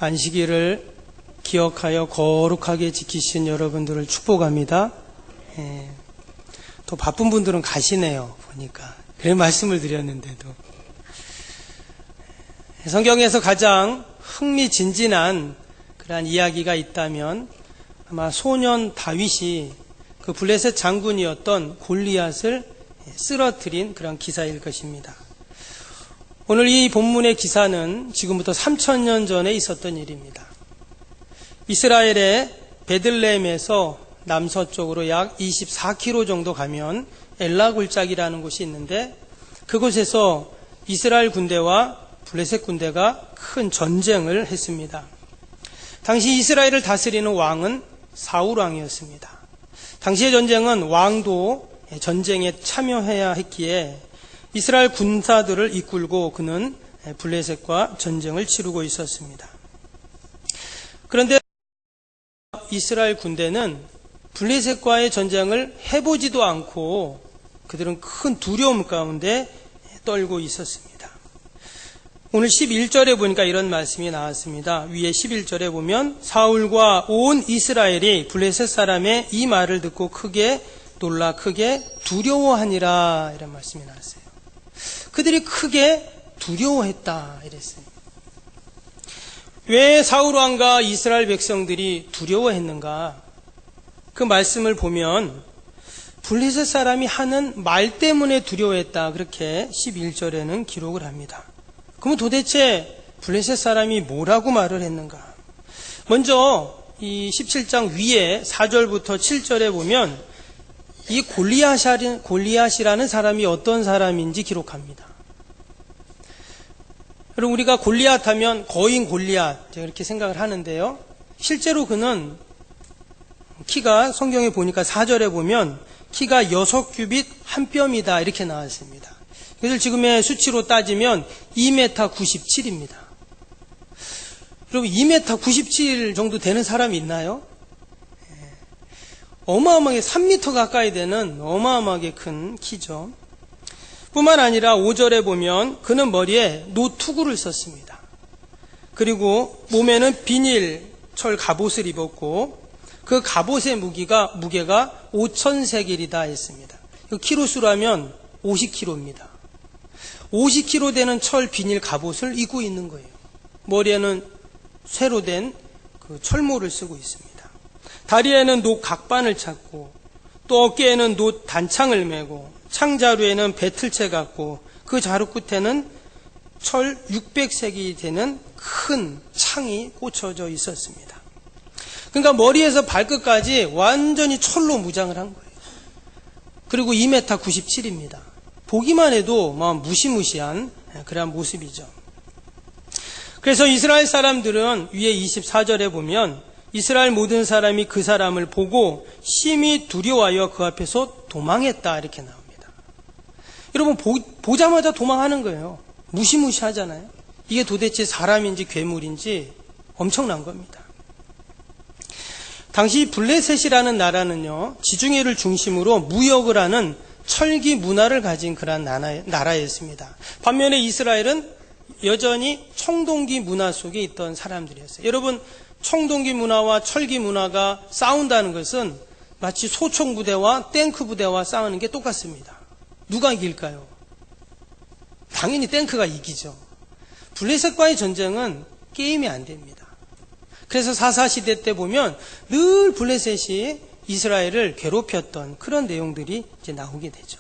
안식일을 기억하여 거룩하게 지키신 여러분들을 축복합니다. 더 바쁜 분들은 가시네요. 보니까. 그런 말씀을 드렸는데도. 성경에서 가장 흥미진진한 그러한 이야기가 있다면 아마 소년 다윗이 그 블레셋 장군이었던 골리앗을 쓰러뜨린 그런 기사일 것입니다. 오늘 이 본문의 기사는 지금부터 3000년 전에 있었던 일입니다. 이스라엘의 베들레헴에서 남서쪽으로 약 24km 정도 가면 엘라 골짜기라는 곳이 있는데 그곳에서 이스라엘 군대와 블레셋 군대가 큰 전쟁을 했습니다. 당시 이스라엘을 다스리는 왕은 사울 왕이었습니다. 당시의 전쟁은 왕도 전쟁에 참여해야 했기에 이스라엘 군사들을 이끌고 그는 블레셋과 전쟁을 치르고 있었습니다. 그런데 이스라엘 군대는 블레셋과의 전쟁을 해보지도 않고 그들은 큰 두려움 가운데 떨고 있었습니다. 오늘 11절에 보니까 이런 말씀이 나왔습니다. 위에 11절에 보면 사울과 온 이스라엘이 블레셋 사람의 이 말을 듣고 크게 놀라 크게 두려워하니라 이런 말씀이 나왔어요. 그들이 크게 두려워했다 이랬어요. 왜 사울 왕과 이스라엘 백성들이 두려워했는가? 그 말씀을 보면 블레셋 사람이 하는 말 때문에 두려워했다 그렇게 11절에는 기록을 합니다. 그러면 도대체 블레셋 사람이 뭐라고 말을 했는가? 먼저 이 17장 위에 4절부터 7절에 보면 이 골리앗이라는 사람이 어떤 사람인지 기록합니다. 여러분 우리가 골리앗 하면 거인 골리앗 이렇게 생각을 하는데요. 실제로 그는 키가 성경에 보니까 4절에 보면 키가 6규빗 한 뼘이다 이렇게 나왔습니다. 그래서 지금의 수치로 따지면 2m 97입니다. 여러분 2m 97 정도 되는 사람이 있나요? 어마어마하게 3m 가까이 되는 어마어마하게 큰 키죠. 뿐만 아니라 5절에 보면 그는 머리에 노투구를 썼습니다. 그리고 몸에는 비닐 철 갑옷을 입었고 그 갑옷의 무게가 5,000세겔이다 했습니다. 키로수로 하면 50kg입니다. 50kg 되는 철 비닐 갑옷을 입고 있는 거예요. 머리에는 쇠로 된 그 철모를 쓰고 있습니다. 다리에는 녹 각반을 찾고 또 어깨에는 녹 단창을 메고 창자루에는 배틀채 갖고 그 자루 끝에는 철 600색이 되는 큰 창이 꽂혀져 있었습니다. 그러니까 머리에서 발끝까지 완전히 철로 무장을 한 거예요. 그리고 2m 97입니다. 보기만 해도 무시무시한 그런 모습이죠. 그래서 이스라엘 사람들은 위에 24절에 보면 이스라엘 모든 사람이 그 사람을 보고 심히 두려워하여 그 앞에서 도망했다 이렇게 나옵니다. 여러분 보자마자 도망하는 거예요. 무시무시하잖아요. 이게 도대체 사람인지 괴물인지 엄청난 겁니다. 당시 블레셋이라는 나라는요, 지중해를 중심으로 무역을 하는 철기 문화를 가진 그런 나라였습니다. 반면에 이스라엘은 여전히 청동기 문화 속에 있던 사람들이었어요. 여러분 청동기 문화와 철기 문화가 싸운다는 것은 마치 소총 부대와 탱크 부대와 싸우는 게 똑같습니다. 누가 이길까요? 당연히 탱크가 이기죠. 블레셋과의 전쟁은 게임이 안 됩니다. 그래서 사사시대 때 보면 늘 블레셋이 이스라엘을 괴롭혔던 그런 내용들이 이제 나오게 되죠.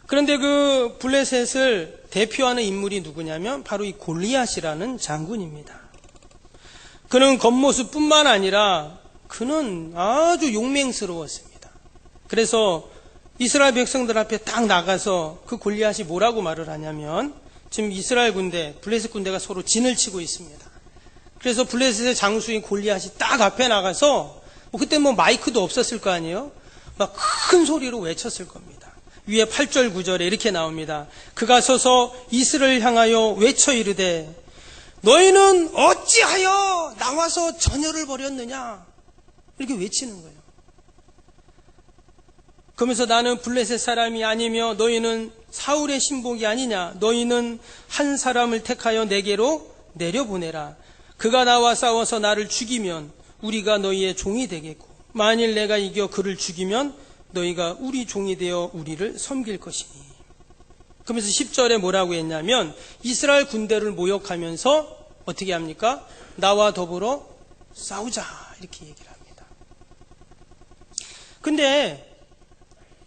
그런데 그 블레셋을 대표하는 인물이 누구냐면 바로 이 골리앗이라는 장군입니다. 그는 겉모습뿐만 아니라 그는 아주 용맹스러웠습니다. 그래서 이스라엘 백성들 앞에 딱 나가서 그 골리앗이 뭐라고 말을 하냐면 지금 이스라엘 군대, 블레셋 군대가 서로 진을 치고 있습니다. 그래서 블레셋의 장수인 골리앗이 딱 앞에 나가서 그때 마이크도 없었을 거 아니에요? 막 큰 소리로 외쳤을 겁니다. 위에 8절 9절에 이렇게 나옵니다. 그가 서서 이스라엘을 향하여 외쳐 이르되 너희는 어찌하여 나와서 전열을 벌였느냐 이렇게 외치는 거예요. 그러면서 나는 블레셋 사람이 아니며 너희는 사울의 신복이 아니냐. 너희는 한 사람을 택하여 내게로 내려보내라. 그가 나와 싸워서 나를 죽이면 우리가 너희의 종이 되겠고 만일 내가 이겨 그를 죽이면 너희가 우리 종이 되어 우리를 섬길 것이니. 그러면서 10절에 뭐라고 했냐면 이스라엘 군대를 모욕하면서 어떻게 합니까? 나와 더불어 싸우자 이렇게 얘기를 합니다. 근데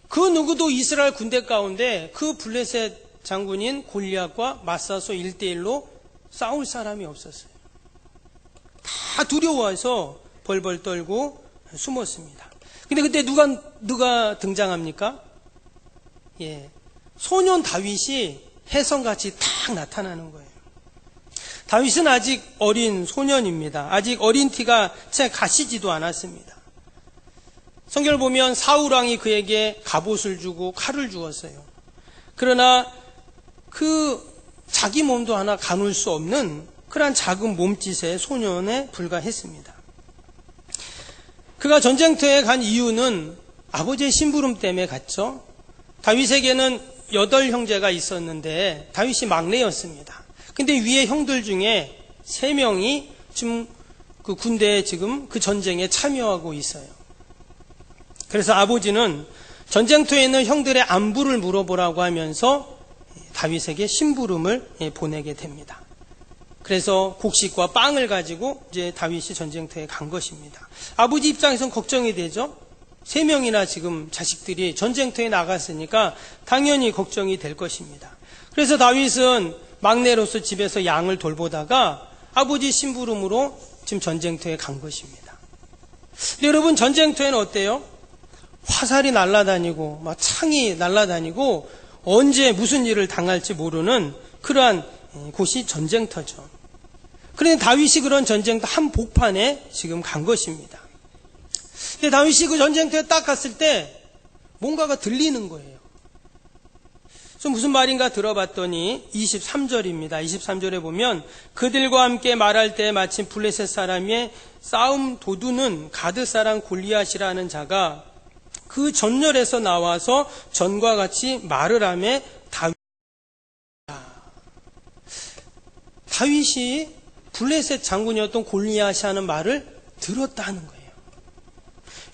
그 누구도 이스라엘 군대 가운데 그 블레셋 장군인 골리앗과 맞서서 1대1로 싸울 사람이 없었어요. 다 두려워해서 벌벌 떨고 숨었습니다. 근데 그때 누가 등장합니까? 소년 다윗이 혜성같이 탁 나타나는 거예요. 다윗은 아직 어린 소년입니다. 아직 어린 티가 채 가시지도 않았습니다. 성경을 보면 사울 왕이 그에게 갑옷을 주고 칼을 주었어요. 그러나 그 자기 몸도 하나 가눌 수 없는 그러한 작은 몸짓의 소년에 불과했습니다. 그가 전쟁터에 간 이유는 아버지의 심부름 때문에 갔죠. 다윗에게는 8형제가 있었는데 다윗이 막내였습니다. 근데 위에 형들 중에 3명이 지금 그 군대에 지금 그 전쟁에 참여하고 있어요. 그래서 아버지는 전쟁터에 있는 형들의 안부를 물어보라고 하면서 다윗에게 심부름을 보내게 됩니다. 그래서 곡식과 빵을 가지고 이제 다윗이 전쟁터에 간 것입니다. 아버지 입장에선 걱정이 되죠. 3명이나 지금 자식들이 전쟁터에 나갔으니까 당연히 걱정이 될 것입니다. 그래서 다윗은 막내로서 집에서 양을 돌보다가 아버지 심부름으로 지금 전쟁터에 간 것입니다. 근데 여러분 전쟁터에는 어때요? 화살이 날아다니고 막 창이 날아다니고 언제 무슨 일을 당할지 모르는 그러한 곳이 전쟁터죠. 그런데 다윗이 그런 전쟁터 한복판에 지금 간 것입니다. 근데 다윗이 그 전쟁터에 딱 갔을 때 뭔가가 들리는 거예요. 그래서 무슨 말인가 들어봤더니 23절입니다. 23절에 보면 그들과 함께 말할 때 마침 블레셋 사람의 싸움 도두는 가드 사람 골리앗이라는 자가 그 전열에서 나와서 전과 같이 말을 하며 다윗이 블레셋 장군이었던 골리앗이 하는 말을 들었다는 거예요.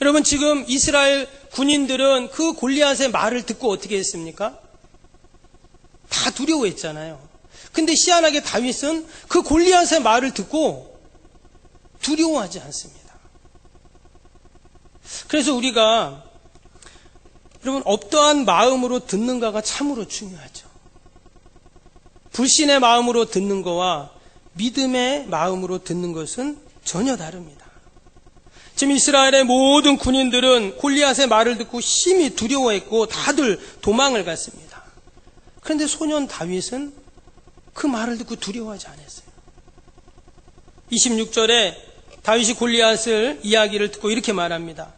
여러분 지금 이스라엘 군인들은 그 골리앗의 말을 듣고 어떻게 했습니까? 다 두려워했잖아요. 근데 희한하게 다윗은 그 골리앗의 말을 듣고 두려워하지 않습니다. 그래서 우리가 여러분 어떠한 마음으로 듣는가가 참으로 중요하죠. 불신의 마음으로 듣는 거와 믿음의 마음으로 듣는 것은 전혀 다릅니다. 지금 이스라엘의 모든 군인들은 골리앗의 말을 듣고 심히 두려워했고 다들 도망을 갔습니다. 그런데 소년 다윗은 그 말을 듣고 두려워하지 않았어요. 26절에 다윗이 골리앗을 이야기를 듣고 이렇게 말합니다.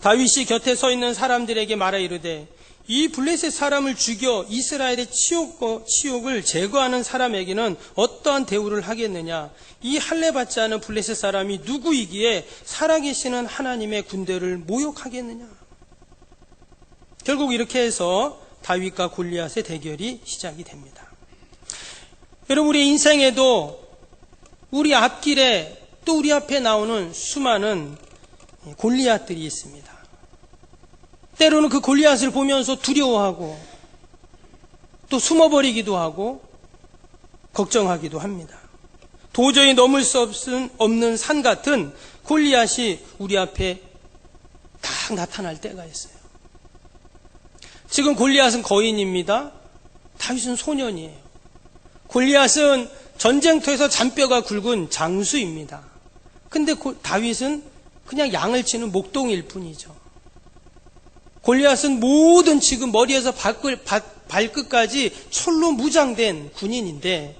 다윗이 곁에 서 있는 사람들에게 말하 이르되 이 블레셋 사람을 죽여 이스라엘의 치욕을 제거하는 사람에게는 어떠한 대우를 하겠느냐? 이 할례 받지 않은 블레셋 사람이 누구이기에 살아계시는 하나님의 군대를 모욕하겠느냐? 결국 이렇게 해서 다윗과 골리앗의 대결이 시작이 됩니다. 여러분 우리 인생에도 우리 앞길에 또 우리 앞에 나오는 수많은 골리앗들이 있습니다. 때로는 그 골리앗을 보면서 두려워하고 또 숨어버리기도 하고 걱정하기도 합니다. 도저히 넘을 수 없는 산 같은 골리앗이 우리 앞에 딱 나타날 때가 있어요. 지금 골리앗은 거인입니다. 다윗은 소년이에요. 골리앗은 전쟁터에서 잔뼈가 굵은 장수입니다. 근데 다윗은 그냥 양을 치는 목동일 뿐이죠. 골리앗은 모든 지금 머리에서 발끝까지 철로 무장된 군인인데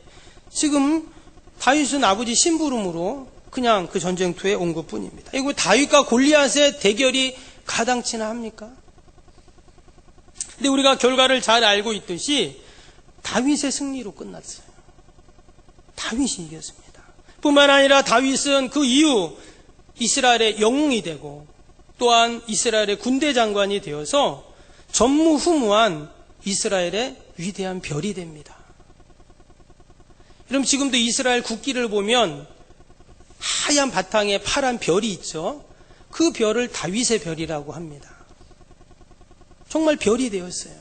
지금 다윗은 아버지 심부름으로 그냥 그 전쟁터에 온 것뿐입니다. 이거 다윗과 골리앗의 대결이 가당치나 합니까? 근데 우리가 결과를 잘 알고 있듯이 다윗의 승리로 끝났어요. 다윗이 이겼습니다. 뿐만 아니라 다윗은 그 이후 이스라엘의 영웅이 되고 또한 이스라엘의 군대 장관이 되어서 전무후무한 이스라엘의 위대한 별이 됩니다. 여러분 지금도 이스라엘 국기를 보면 하얀 바탕에 파란 별이 있죠. 그 별을 다윗의 별이라고 합니다. 정말 별이 되었어요.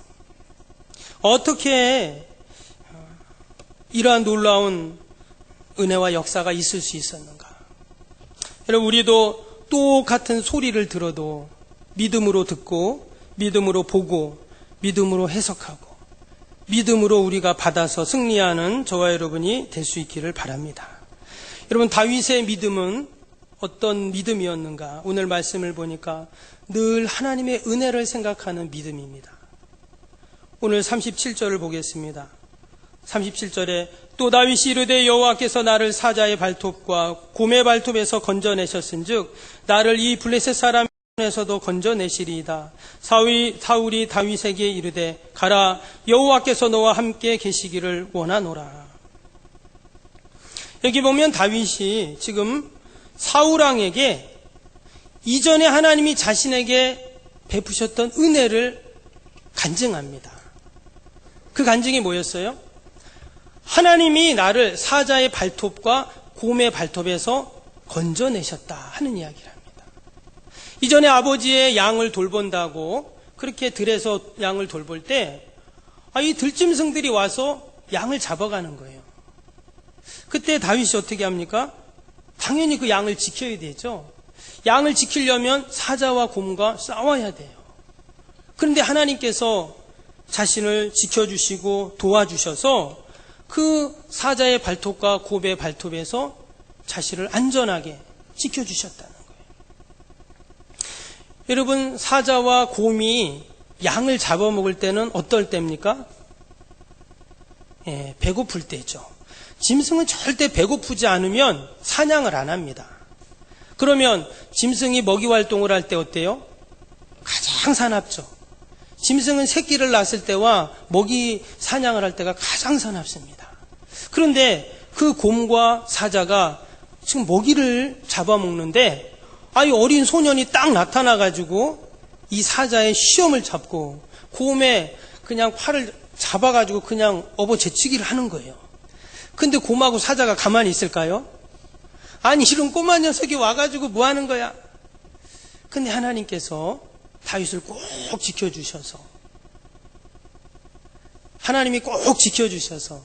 어떻게 이러한 놀라운 은혜와 역사가 있을 수 있었는가? 여러분, 우리도 똑같은 소리를 들어도 믿음으로 듣고 믿음으로 보고 믿음으로 해석하고 믿음으로 우리가 받아서 승리하는 저와 여러분이 될 수 있기를 바랍니다. 여러분, 다윗의 믿음은 어떤 믿음이었는가? 오늘 말씀을 보니까 늘 하나님의 은혜를 생각하는 믿음입니다. 오늘 37절을 보겠습니다. 37절에 또 다윗이 이르되 여호와께서 나를 사자의 발톱과 곰의 발톱에서 건져내셨은즉 나를 이 블레셋 사람의 손에서도 건져내시리이다. 사울이 다윗에게 이르되 가라, 여호와께서 너와 함께 계시기를 원하노라. 여기 보면 다윗이 지금 사울왕에게 이전에 하나님이 자신에게 베푸셨던 은혜를 간증합니다. 그 간증이 뭐였어요? 하나님이 나를 사자의 발톱과 곰의 발톱에서 건져내셨다 하는 이야기를 합니다. 이전에 아버지의 양을 돌본다고 그렇게 들에서 양을 돌볼 때 이 들짐승들이 와서 양을 잡아가는 거예요. 그때 다윗이 어떻게 합니까? 당연히 그 양을 지켜야 되죠. 양을 지키려면 사자와 곰과 싸워야 돼요. 그런데 하나님께서 자신을 지켜주시고 도와주셔서 그 사자의 발톱과 곰의 발톱에서 자신을 안전하게 지켜주셨다는 거예요. 여러분, 사자와 곰이 양을 잡아먹을 때는 어떨 때입니까? 배고플 때죠. 짐승은 절대 배고프지 않으면 사냥을 안 합니다. 그러면 짐승이 먹이 활동을 할 때 어때요? 가장 사납죠. 짐승은 새끼를 낳았을 때와 먹이 사냥을 할 때가 가장 사납습니다. 그런데 그 곰과 사자가 지금 먹이를 잡아먹는데 이 어린 소년이 딱 나타나가지고 이 사자의 시험을 잡고 곰의 그냥 팔을 잡아가지고 그냥 업어제치기를 하는 거예요. 근데 곰하고 사자가 가만히 있을까요? 아니, 이런 꼬마 녀석이 와가지고 뭐 하는 거야? 근데 하나님께서 다윗을 꼭 지켜주셔서, 하나님이 꼭 지켜주셔서,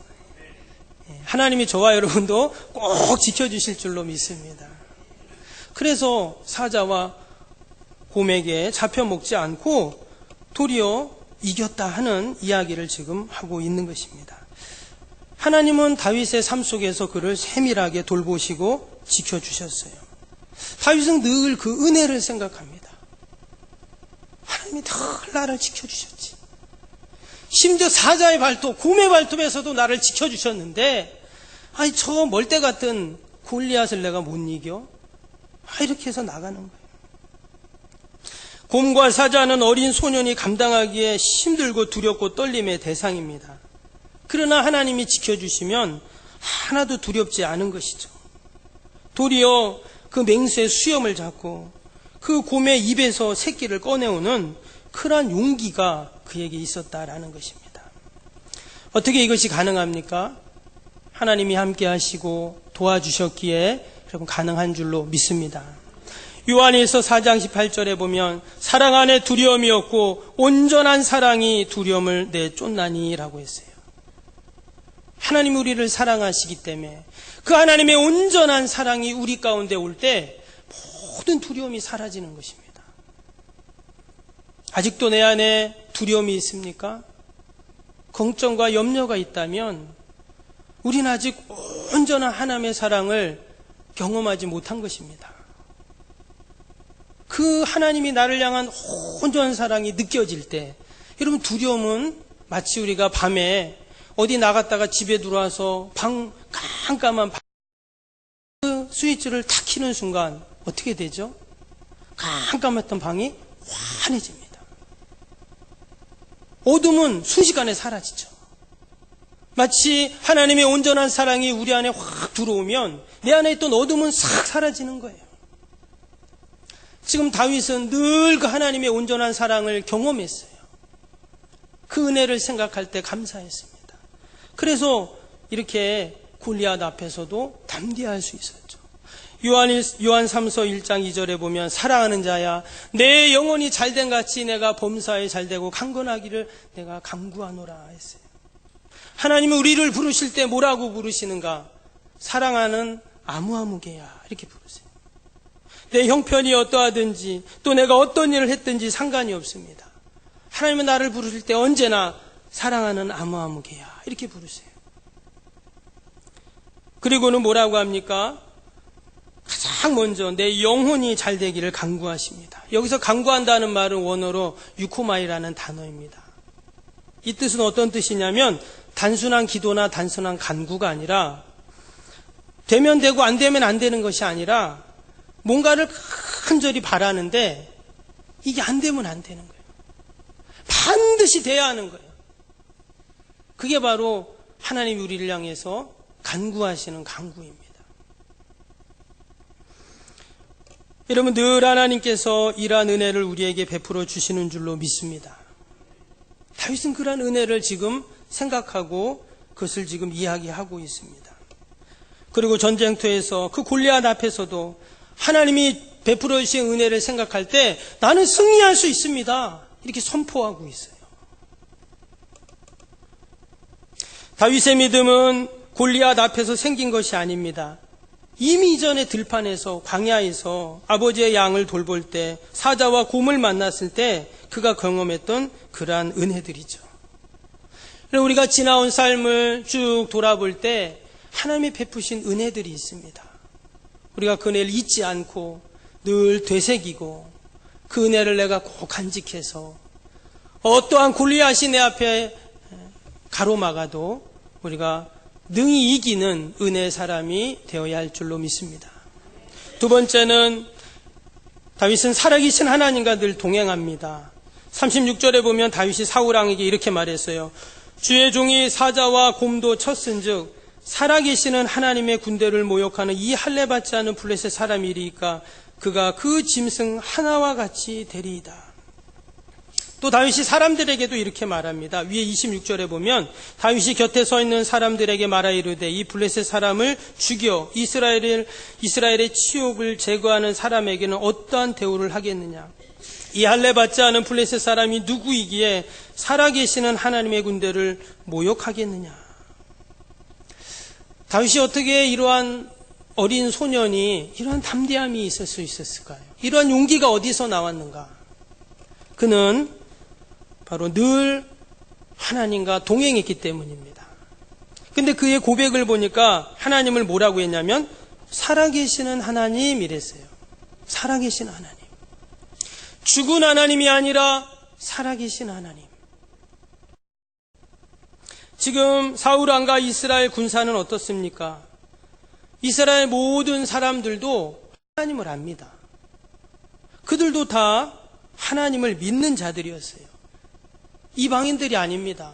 하나님이 저와 여러분도 꼭 지켜주실 줄로 믿습니다. 그래서 사자와 곰에게 잡혀먹지 않고 도리어 이겼다 하는 이야기를 지금 하고 있는 것입니다. 하나님은 다윗의 삶 속에서 그를 세밀하게 돌보시고 지켜주셨어요. 다윗은 늘 그 은혜를 생각합니다. 하나님이 늘 나를 지켜주셨지. 심지어 사자의 발톱, 곰의 발톱에서도 나를 지켜주셨는데 저 멀대 같은 골리앗을 내가 못 이겨? 이렇게 해서 나가는 거예요. 곰과 사자는 어린 소년이 감당하기에 힘들고 두렵고 떨림의 대상입니다. 그러나 하나님이 지켜주시면 하나도 두렵지 않은 것이죠. 도리어 그 맹수의 수염을 잡고 그 곰의 입에서 새끼를 꺼내오는 큰한 용기가 그에게 있었다라는 것입니다. 어떻게 이것이 가능합니까? 하나님이 함께 하시고 도와주셨기에 여러분 가능한 줄로 믿습니다. 요한일서 4장 18절에 보면 사랑 안에 두려움이 없고 온전한 사랑이 두려움을 내쫓나니 라고 했어요. 하나님이 우리를 사랑하시기 때문에 그 하나님의 온전한 사랑이 우리 가운데 올 때 모든 두려움이 사라지는 것입니다. 아직도 내 안에 두려움이 있습니까? 걱정과 염려가 있다면 우리는 아직 온전한 하나님의 사랑을 경험하지 못한 것입니다. 그 하나님이 나를 향한 온전한 사랑이 느껴질 때 여러분, 두려움은 마치 우리가 밤에 어디 나갔다가 집에 들어와서 방 깜깜한 그 스위치를 탁 켜는 순간 어떻게 되죠? 깜깜했던 방이 환해집니다. 어둠은 순식간에 사라지죠. 마치 하나님의 온전한 사랑이 우리 안에 확 들어오면 내 안에 있던 어둠은 싹 사라지는 거예요. 지금 다윗은 늘 그 하나님의 온전한 사랑을 경험했어요. 그 은혜를 생각할 때 감사했습니다. 그래서 이렇게 골리앗 앞에서도 담대할 수 있었죠. 요한 3서 1장 2절에 보면 사랑하는 자야 내 영혼이 잘된 같이 내가 범사에 잘되고 강건하기를 내가 간구하노라 했어요. 하나님은 우리를 부르실 때 뭐라고 부르시는가? 사랑하는 아무개야 이렇게 부르세요. 내 형편이 어떠하든지 또 내가 어떤 일을 했든지 상관이 없습니다. 하나님은 나를 부르실 때 언제나 사랑하는 아무개야 이렇게 부르세요. 그리고는 뭐라고 합니까? 가장 먼저 내 영혼이 잘 되기를 간구하십니다. 여기서 간구한다는 말은 원어로 유코마이라는 단어입니다. 이 뜻은 어떤 뜻이냐면 단순한 기도나 단순한 간구가 아니라 되면 되고 안 되면 안 되는 것이 아니라 뭔가를 간절히 바라는데 이게 안 되면 안 되는 거예요. 반드시 돼야 하는 거예요. 그게 바로 하나님이 우리를 향해서 간구하시는 간구입니다. 여러분, 늘 하나님께서 이러한 은혜를 우리에게 베풀어 주시는 줄로 믿습니다. 다윗은 그러한 은혜를 지금 생각하고 그것을 지금 이야기하고 있습니다. 그리고 전쟁터에서 그 골리앗 앞에서도 하나님이 베풀어 주신 은혜를 생각할 때 나는 승리할 수 있습니다. 이렇게 선포하고 있어요. 다윗의 믿음은 골리앗 앞에서 생긴 것이 아닙니다. 이미 이전에 들판에서 광야에서 아버지의 양을 돌볼 때 사자와 곰을 만났을 때 그가 경험했던 그러한 은혜들이죠. 우리가 지나온 삶을 쭉 돌아볼 때 하나님이 베푸신 은혜들이 있습니다. 우리가 그 은혜를 잊지 않고 늘 되새기고 그 은혜를 내가 꼭 간직해서 어떠한 골리앗이 내 앞에 가로막아도 우리가 능히 이기는 은혜의 사람이 되어야 할 줄로 믿습니다. 두 번째는 다윗은 살아계신 하나님과 늘 동행합니다. 36절에 보면 다윗이 사울왕에게 이렇게 말했어요. 주의 종이 사자와 곰도 쳤은즉 살아계시는 하나님의 군대를 모욕하는 이 할례받지 않은 블레셋 사람이리이까 그가 그 짐승 하나와 같이 되리이다. 또 다윗이 사람들에게도 이렇게 말합니다. 위에 26절에 보면 다윗이 곁에 서 있는 사람들에게 말하 이르되 이 블레셋 사람을 죽여 이스라엘의 치욕을 제거하는 사람에게는 어떠한 대우를 하겠느냐. 이 할례받지 않은 블레셋 사람이 누구이기에 살아계시는 하나님의 군대를 모욕하겠느냐. 다윗이 어떻게 이러한 어린 소년이 이러한 담대함이 있을 수 있었을까요? 이러한 용기가 어디서 나왔는가? 그는 바로 늘 하나님과 동행했기 때문입니다. 근데 그의 고백을 보니까 하나님을 뭐라고 했냐면 살아계시는 하나님 이랬어요. 살아계신 하나님. 죽은 하나님이 아니라 살아계신 하나님. 지금 사울왕과 이스라엘 군사는 어떻습니까? 이스라엘 모든 사람들도 하나님을 압니다. 그들도 다 하나님을 믿는 자들이었어요. 이방인들이 아닙니다.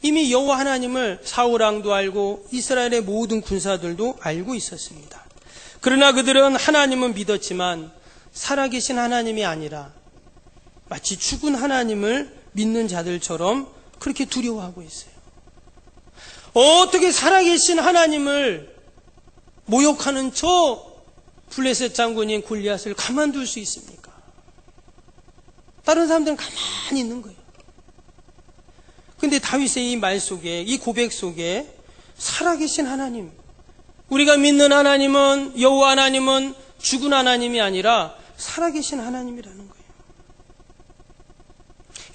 이미 여호와 하나님을 사울왕도 알고 이스라엘의 모든 군사들도 알고 있었습니다. 그러나 그들은 하나님은 믿었지만 살아계신 하나님이 아니라 마치 죽은 하나님을 믿는 자들처럼 그렇게 두려워하고 있어요. 어떻게 살아계신 하나님을 모욕하는 저 블레셋 장군인 골리앗을 가만둘 수 있습니까? 다른 사람들은 가만히 있는 거예요. 근데 다윗의 이 말 속에, 이 고백 속에 살아계신 하나님, 우리가 믿는 하나님은, 여호와 하나님은 죽은 하나님이 아니라 살아계신 하나님이라는 거예요.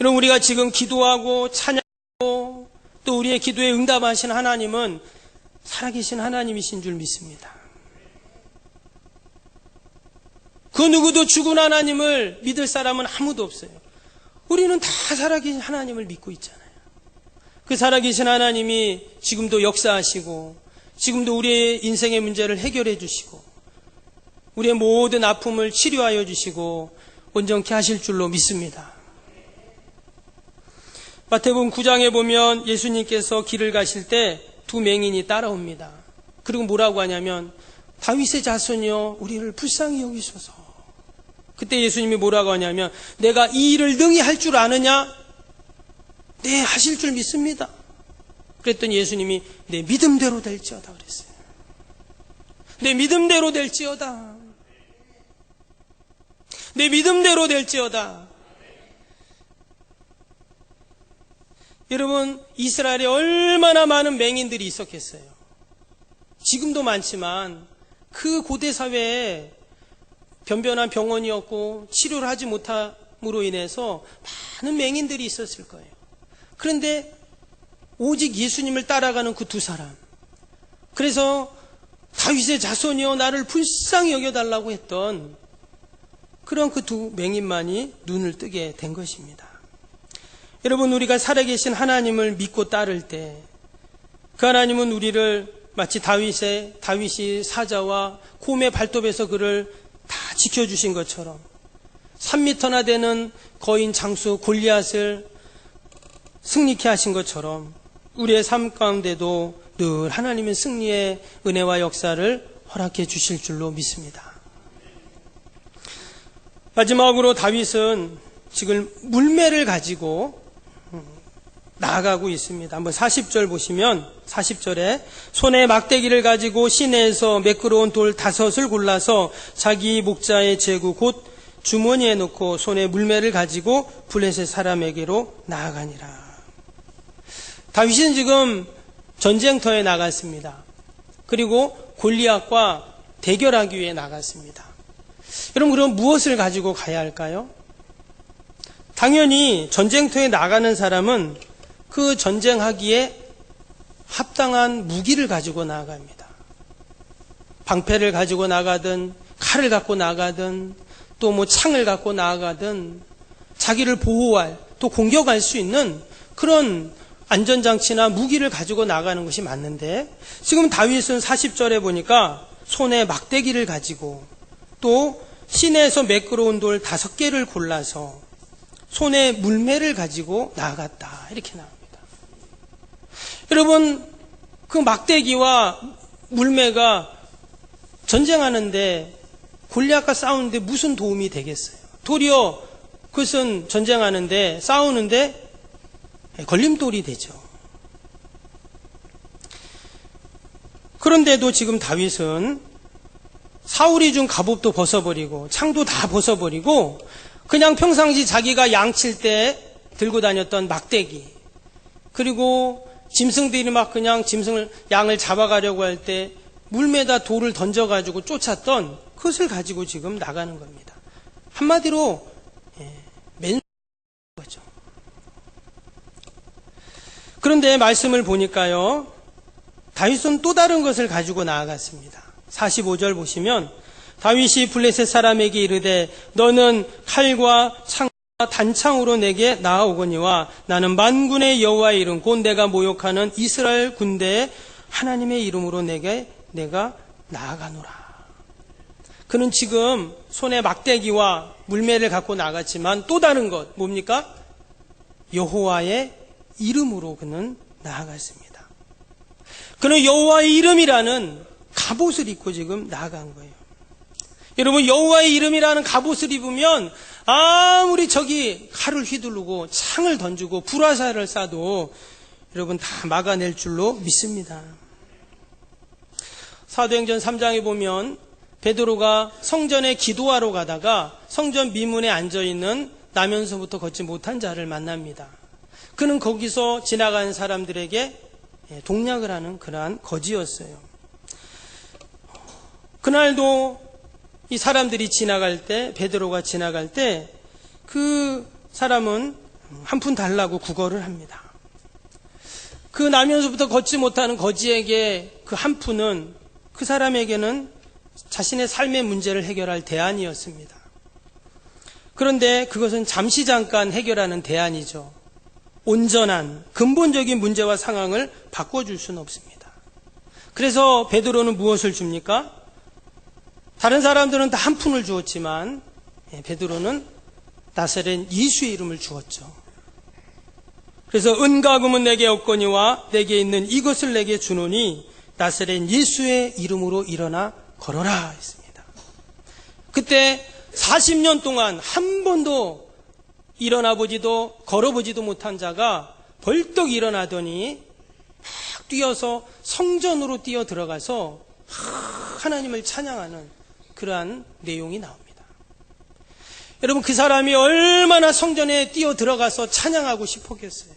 여러분, 우리가 지금 기도하고 찬양하고 또 우리의 기도에 응답하신 하나님은 살아계신 하나님이신 줄 믿습니다. 그 누구도 죽은 하나님을 믿을 사람은 아무도 없어요. 우리는 다 살아계신 하나님을 믿고 있잖아요. 그 살아계신 하나님이 지금도 역사하시고 지금도 우리의 인생의 문제를 해결해 주시고 우리의 모든 아픔을 치료하여 주시고 온전케 하실 줄로 믿습니다. 마태복음 9장에 보면 예수님께서 길을 가실 때 두 맹인이 따라옵니다. 그리고 뭐라고 하냐면 다윗의 자손이여 우리를 불쌍히 여기소서. 그때 예수님이 뭐라고 하냐면 내가 이 일을 능히 할 줄 아느냐? 네, 하실 줄 믿습니다. 그랬더니 예수님이 내 믿음대로 될지어다 그랬어요. 내 믿음대로 될지어다. 내 믿음대로 될지어다. 여러분, 이스라엘에 얼마나 많은 맹인들이 있었겠어요. 지금도 많지만 그 고대 사회에 변변한 병원이었고 치료를 하지 못함으로 인해서 많은 맹인들이 있었을 거예요. 그런데 오직 예수님을 따라가는 그 두 사람, 그래서 다윗의 자손이여 나를 불쌍히 여겨달라고 했던 그런 그 두 맹인만이 눈을 뜨게 된 것입니다. 여러분, 우리가 살아계신 하나님을 믿고 따를 때 그 하나님은 우리를 마치 다윗이 사자와 곰의 발톱에서 그를 다 지켜주신 것처럼 3미터나 되는 거인 장수 골리앗을 승리케 하신 것처럼 우리의 삶 가운데도 늘 하나님의 승리의 은혜와 역사를 허락해 주실 줄로 믿습니다. 마지막으로 다윗은 지금 물매를 가지고 나아가고 있습니다. 한번 40절 보시면 40절에 손에 막대기를 가지고 시내에서 매끄러운 돌 5을 골라서 자기 목자의 제구 곧 주머니에 넣고 손에 물매를 가지고 블레셋 사람에게로 나아가니라. 다윗은 지금 전쟁터에 나갔습니다. 그리고 골리앗과 대결하기 위해 나갔습니다. 여러분, 그럼 무엇을 가지고 가야 할까요? 당연히 전쟁터에 나가는 사람은 그 전쟁하기에 합당한 무기를 가지고 나아갑니다. 방패를 가지고 나가든 칼을 갖고 나가든 또 뭐 창을 갖고 나아가든 자기를 보호할 또 공격할 수 있는 그런 안전장치나 무기를 가지고 나가는 것이 맞는데 지금 다윗은 40절에 보니까 손에 막대기를 가지고 또 시내에서 매끄러운 돌 5개를 골라서 손에 물매를 가지고 나아갔다. 이렇게 나옵니다. 여러분, 그 막대기와 물매가 전쟁하는데 골리앗과 싸우는데 무슨 도움이 되겠어요? 도리어 그것은 전쟁하는데 싸우는데 걸림돌이 되죠. 그런데도 지금 다윗은 사울이 준 갑옷도 벗어버리고 창도 다 벗어버리고 그냥 평상시 자기가 양칠 때 들고 다녔던 막대기, 그리고 짐승들이 막 그냥 양을 잡아가려고 할 때 물매다 돌을 던져가지고 쫓았던 그것을 가지고 지금 나가는 겁니다. 한마디로 맨수인 거죠. 그런데 말씀을 보니까요, 다윗은 또 다른 것을 가지고 나아갔습니다. 45절 보시면 다윗이 블레셋 사람에게 이르되 너는 칼과 창과 단창으로 내게 나아오거니와 나는 만군의 여호와의 이름 곧 내가 모욕하는 이스라엘 군대의 하나님의 이름으로 내가 나아가노라. 그는 지금 손에 막대기와 물매를 갖고 나갔지만 또 다른 것 뭡니까? 여호와의 이름으로 그는 나아갔습니다. 그는 여호와의 이름이라는 갑옷을 입고 지금 나아간 거예요. 여러분, 여호와의 이름이라는 갑옷을 입으면 아무리 저기 칼을 휘두르고 창을 던지고 불화살을 쏴도 여러분 다 막아낼 줄로 믿습니다. 사도행전 3장에 보면 베드로가 성전에 기도하러 가다가 성전 미문에 앉아있는 나면서부터 걷지 못한 자를 만납니다. 그는 거기서 지나가는 사람들에게 동략을 하는 그러한 거지였어요. 그날도 이 사람들이 지나갈 때, 베드로가 지나갈 때 그 사람은 한 푼 달라고 구걸을 합니다. 그 나면서부터 걷지 못하는 거지에게 그 한 푼은 그 사람에게는 자신의 삶의 문제를 해결할 대안이었습니다. 그런데 그것은 잠시 잠깐 해결하는 대안이죠. 온전한 근본적인 문제와 상황을 바꿔줄 수는 없습니다. 그래서 베드로는 무엇을 줍니까? 다른 사람들은 다 한 푼을 주었지만 베드로는 나사렛 예수의 이름을 주었죠. 그래서 은과 금은 내게 없거니와 내게 있는 이것을 내게 주노니 나사렛 예수의 이름으로 일어나 걸어라 했습니다. 그때 40년 동안 한 번도 일어나 보지도 걸어보지도 못한 자가 벌떡 일어나더니 막 뛰어서 성전으로 뛰어 들어가서 하나님을 찬양하는 그러한 내용이 나옵니다. 여러분, 그 사람이 얼마나 성전에 뛰어 들어가서 찬양하고 싶었겠어요.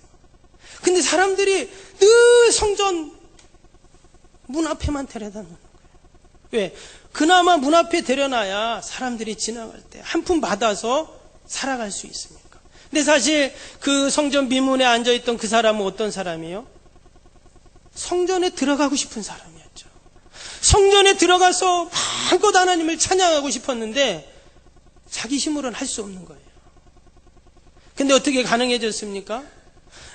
근데 사람들이 늘 성전 문 앞에만 데려다 놓는 거예요. 왜? 그나마 문 앞에 데려놔야 사람들이 지나갈 때 한 푼 받아서 살아갈 수 있으니까. 근데 사실 그 성전 미문에 앉아있던 그 사람은 어떤 사람이에요? 성전에 들어가고 싶은 사람이었죠. 성전에 들어가서 마음껏 하나님을 찬양하고 싶었는데 자기 힘으로는 할 수 없는 거예요. 근데 어떻게 가능해졌습니까?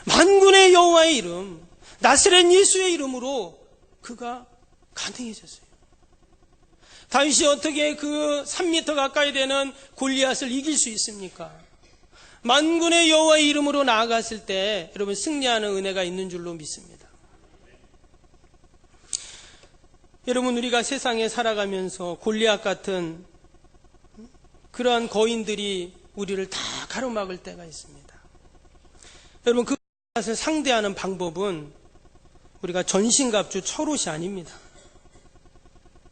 만군의 여호와의 이름, 나사렛 예수의 이름으로 그가 가능해졌어요. 다윗이 어떻게 그 3m 가까이 되는 골리앗을 이길 수 있습니까? 만군의 여호와의 이름으로 나아갔을 때 여러분 승리하는 은혜가 있는 줄로 믿습니다. 여러분, 우리가 세상에 살아가면서 골리앗 같은 그러한 거인들이 우리를 다 가로막을 때가 있습니다. 여러분, 그 골리앗을 상대하는 방법은 우리가 전신갑주 철옷이 아닙니다.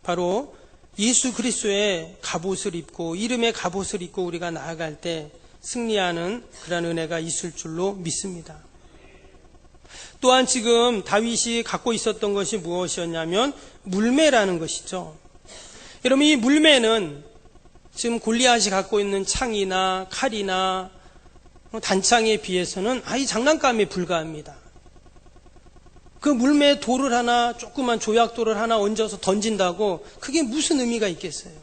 바로 예수 그리스도의 갑옷을 입고 이름의 갑옷을 입고 우리가 나아갈 때 승리하는 그런 은혜가 있을 줄로 믿습니다. 또한 지금 다윗이 갖고 있었던 것이 무엇이었냐면 물매라는 것이죠. 여러분, 이 물매는 지금 골리앗이 갖고 있는 창이나 칼이나 단창에 비해서는 아예 장난감에 불과합니다. 그 물매에 돌을 하나, 조그만 조약돌을 하나 얹어서 던진다고 그게 무슨 의미가 있겠어요?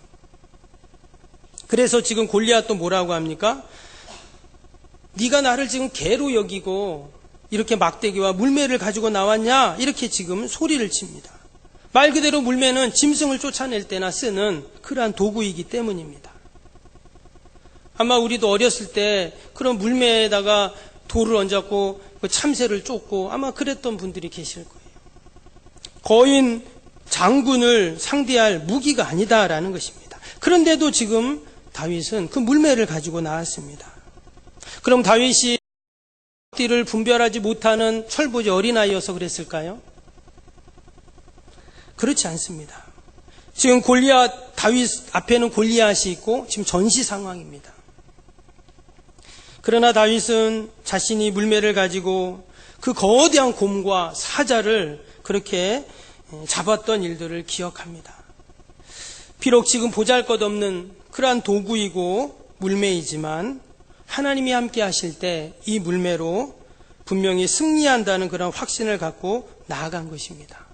그래서 지금 골리앗도 뭐라고 합니까? 네가 나를 지금 개로 여기고 이렇게 막대기와 물매를 가지고 나왔냐? 이렇게 지금 소리를 칩니다. 말 그대로 물매는 짐승을 쫓아낼 때나 쓰는 그러한 도구이기 때문입니다. 아마 우리도 어렸을 때 그런 물매에다가 돌을 얹었고 참새를 쫓고 아마 그랬던 분들이 계실 거예요. 거인 장군을 상대할 무기가 아니다라는 것입니다. 그런데도 지금 다윗은 그 물매를 가지고 나왔습니다. 그럼 다윗이 띠를 분별하지 못하는 철부지 어린아이여서 그랬을까요? 그렇지 않습니다. 지금 다윗 앞에는 골리앗이 있고 지금 전시 상황입니다. 그러나 다윗은 자신이 물매를 가지고 그 거대한 곰과 사자를 그렇게 잡았던 일들을 기억합니다. 비록 지금 보잘것없는 그러한 도구이고 물매이지만 하나님이 함께 하실 때 이 물매로 분명히 승리한다는 그런 확신을 갖고 나아간 것입니다.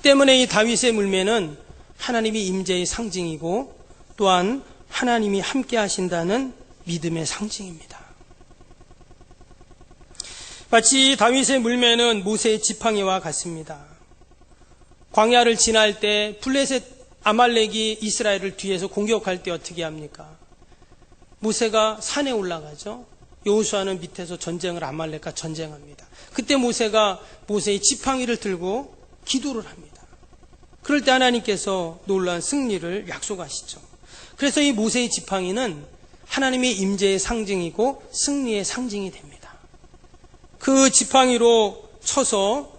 때문에 이 다윗의 물매는 하나님이 임재의 상징이고 또한 하나님이 함께 하신다는 믿음의 상징입니다. 마치 다윗의 물매는 모세의 지팡이와 같습니다. 광야를 지날 때 블레셋 아말렉이 이스라엘을 뒤에서 공격할 때 어떻게 합니까? 모세가 산에 올라가죠. 여호수아는 밑에서 아말렉과 전쟁합니다. 그때 모세가 모세의 지팡이를 들고 기도를 합니다. 그럴 때 하나님께서 놀라운 승리를 약속하시죠. 그래서 이 모세의 지팡이는 하나님의 임재의 상징이고 승리의 상징이 됩니다. 그 지팡이로 쳐서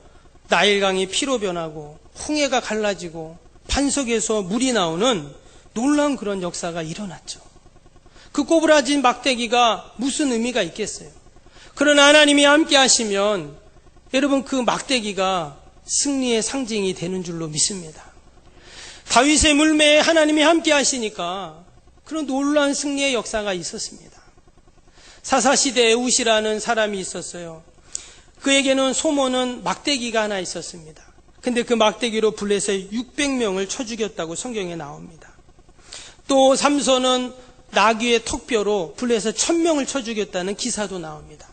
나일강이 피로 변하고 홍해가 갈라지고 반석에서 물이 나오는 놀라운 그런 역사가 일어났죠. 그 꼬부라진 막대기가 무슨 의미가 있겠어요? 그러나 하나님이 함께 하시면 여러분 그 막대기가 승리의 상징이 되는 줄로 믿습니다. 다윗의 물매에 하나님이 함께 하시니까 그런 놀라운 승리의 역사가 있었습니다. 사사시대 에웃이라는 사람이 있었어요. 그에게는 소모는 막대기가 하나 있었습니다. 근데 그 막대기로 블레셋 600명을 쳐 죽였다고 성경에 나옵니다. 또 삼손은 나귀의 턱뼈로 블레셋 1000명을 쳐 죽였다는 기사도 나옵니다.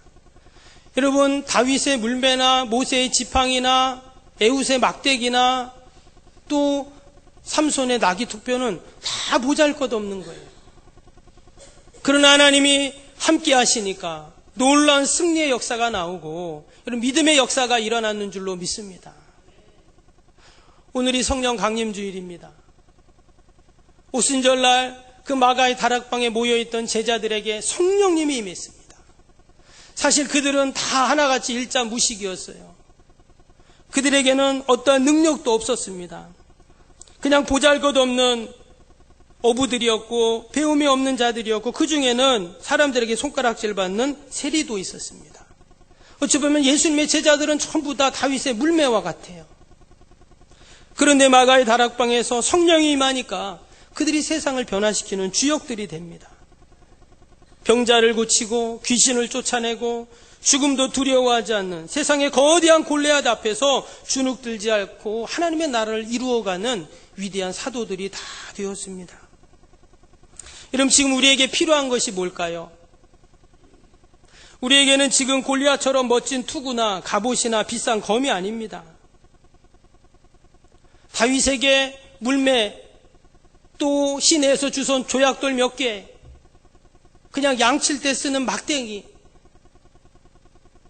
여러분, 다윗의 물매나 모세의 지팡이나 에웃의 막대기나 또 삼손의 나귀 턱뼈는 다 보잘것없는 거예요. 그러나 하나님이 함께 하시니까 놀라운 승리의 역사가 나오고 여러분 믿음의 역사가 일어나는 줄로 믿습니다. 오늘이 성령 강림주일입니다. 오순절날 그 마가의 다락방에 모여있던 제자들에게 성령님이 임했습니다. 사실 그들은 다 하나같이 일자 무식이었어요. 그들에게는 어떠한 능력도 없었습니다. 그냥 보잘것없는 어부들이었고 배움이 없는 자들이었고 그 중에는 사람들에게 손가락질 받는 세리도 있었습니다. 어찌 보면 예수님의 제자들은 전부 다 다윗의 물매와 같아요. 그런데 마가의 다락방에서 성령이 임하니까 그들이 세상을 변화시키는 주역들이 됩니다. 병자를 고치고 귀신을 쫓아내고 죽음도 두려워하지 않는 세상의 거대한 골리앗 앞에서 주눅들지 않고 하나님의 나라를 이루어가는 위대한 사도들이 다 되었습니다. 여러분, 지금 우리에게 필요한 것이 뭘까요? 우리에게는 지금 골리앗처럼 멋진 투구나 갑옷이나 비싼 검이 아닙니다. 다윗에게 물매, 또 시내에서 주워온 조약돌 몇 개, 그냥 양칠 때 쓰는 막대기,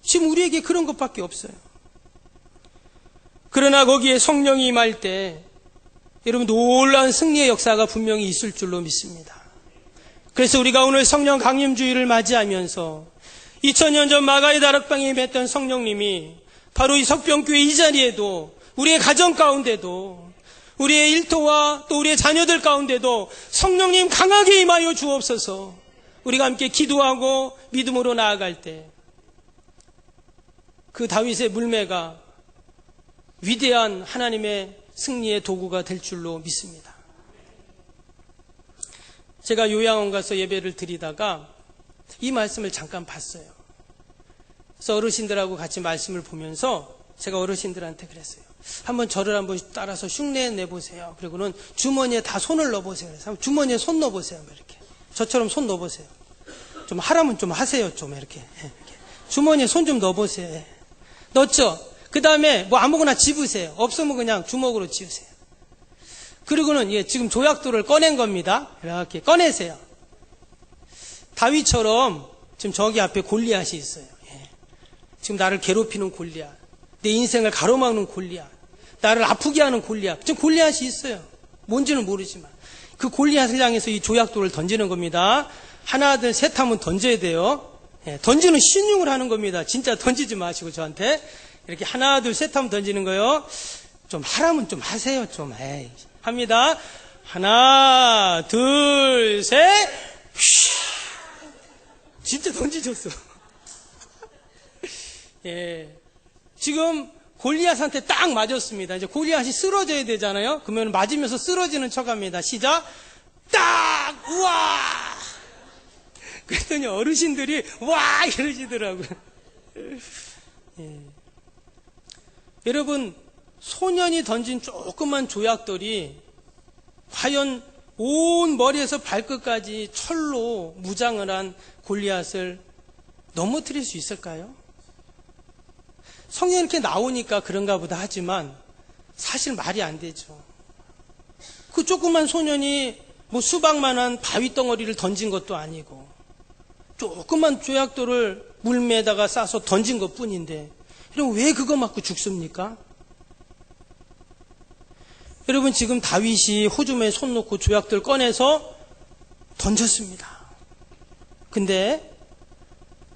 지금 우리에게 그런 것밖에 없어요. 그러나 거기에 성령이 임할 때 여러분 놀라운 승리의 역사가 분명히 있을 줄로 믿습니다. 그래서 우리가 오늘 성령 강림주의를 맞이하면서 2000년 전 마가의 다락방에 임했던 성령님이 바로 이 석병교회 이 자리에도, 우리의 가정 가운데도, 우리의 일터와 또 우리의 자녀들 가운데도 성령님 강하게 임하여 주옵소서. 우리가 함께 기도하고 믿음으로 나아갈 때 그 다윗의 물매가 위대한 하나님의 승리의 도구가 될 줄로 믿습니다. 제가 요양원 가서 예배를 드리다가 이 말씀을 잠깐 봤어요. 그래서 어르신들하고 같이 말씀을 보면서 제가 어르신들한테 그랬어요. 한번 저를 한번 따라서 흉내 내보세요. 그리고는 주머니에 다 손을 넣어보세요. 그래서 주머니에 손 넣어보세요. 이렇게. 저처럼 손 넣어보세요. 좀 하라면 좀 하세요. 좀 이렇게. 주머니에 손 좀 넣어보세요. 넣었죠? 그 다음에 뭐 아무거나 집으세요. 없으면 그냥 주먹으로 지우세요. 그리고는 지금 조약돌을 꺼낸 겁니다. 이렇게 꺼내세요. 다윗처럼 지금 저기 앞에 골리앗이 있어요. 지금 나를 괴롭히는 골리앗, 내 인생을 가로막는 골리앗, 나를 아프게 하는 골리앗, 지금 골리앗이 있어요. 뭔지는 모르지만 그 골리앗을 향해서 이 조약돌을 던지는 겁니다. 하나 둘 셋 하면 던져야 돼요. 던지는 신용을 하는 겁니다. 진짜 던지지 마시고 저한테 이렇게 하나 둘 셋 하면 던지는 거예요. 좀 하라면 좀 하세요. 좀 합니다. 하나 둘 셋. 진짜 던지셨어. 지금 골리앗한테 딱 맞았습니다. 이제 골리앗이 쓰러져야 되잖아요. 그러면 맞으면서 쓰러지는 척합니다. 시작. 딱! 우와! 그랬더니 어르신들이 와! 이러시더라고요. 여러분, 소년이 던진 조그만 조약돌이 과연 온 머리에서 발끝까지 철로 무장을 한 골리앗을 넘어뜨릴 수 있을까요? 성경에 이렇게 나오니까 그런가 보다 하지만 사실 말이 안 되죠. 그 조그만 소년이 뭐 수박만한 바위 덩어리를 던진 것도 아니고 조그만 조약돌을 물매에다가 싸서 던진 것 뿐인데 여러분 왜 그거 맞고 죽습니까? 여러분 지금 다윗이 호주머니에 손 놓고 조약돌 꺼내서 던졌습니다. 근데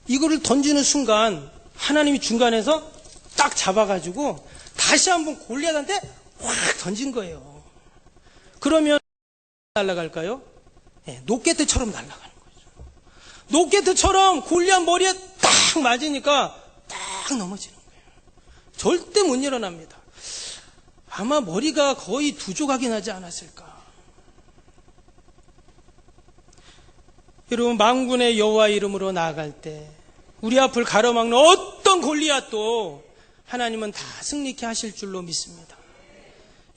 이거를 던지는 순간 하나님이 중간에서 딱 잡아가지고 다시 한번 골리앗한테 확 던진 거예요. 그러면 날아갈까요? 노켓트처럼 날아가는 거죠. 노켓트처럼 골리앗 머리에 딱 맞으니까 딱 넘어지는 거예요. 절대 못 일어납니다. 아마 머리가 거의 두 조각이 나지 않았을까. 여러분 만군의 여호와 이름으로 나아갈 때 우리 앞을 가로막는 어떤 골리앗도 하나님은 다 승리케 하실 줄로 믿습니다.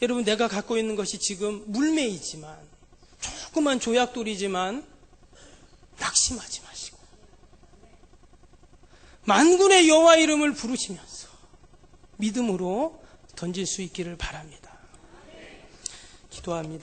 여러분 내가 갖고 있는 것이 지금 물매이지만 조그만 조약돌이지만 낙심하지 마시고 만군의 여호와 이름을 부르시면서 믿음으로 던질 수 있기를 바랍니다. 기도합니다.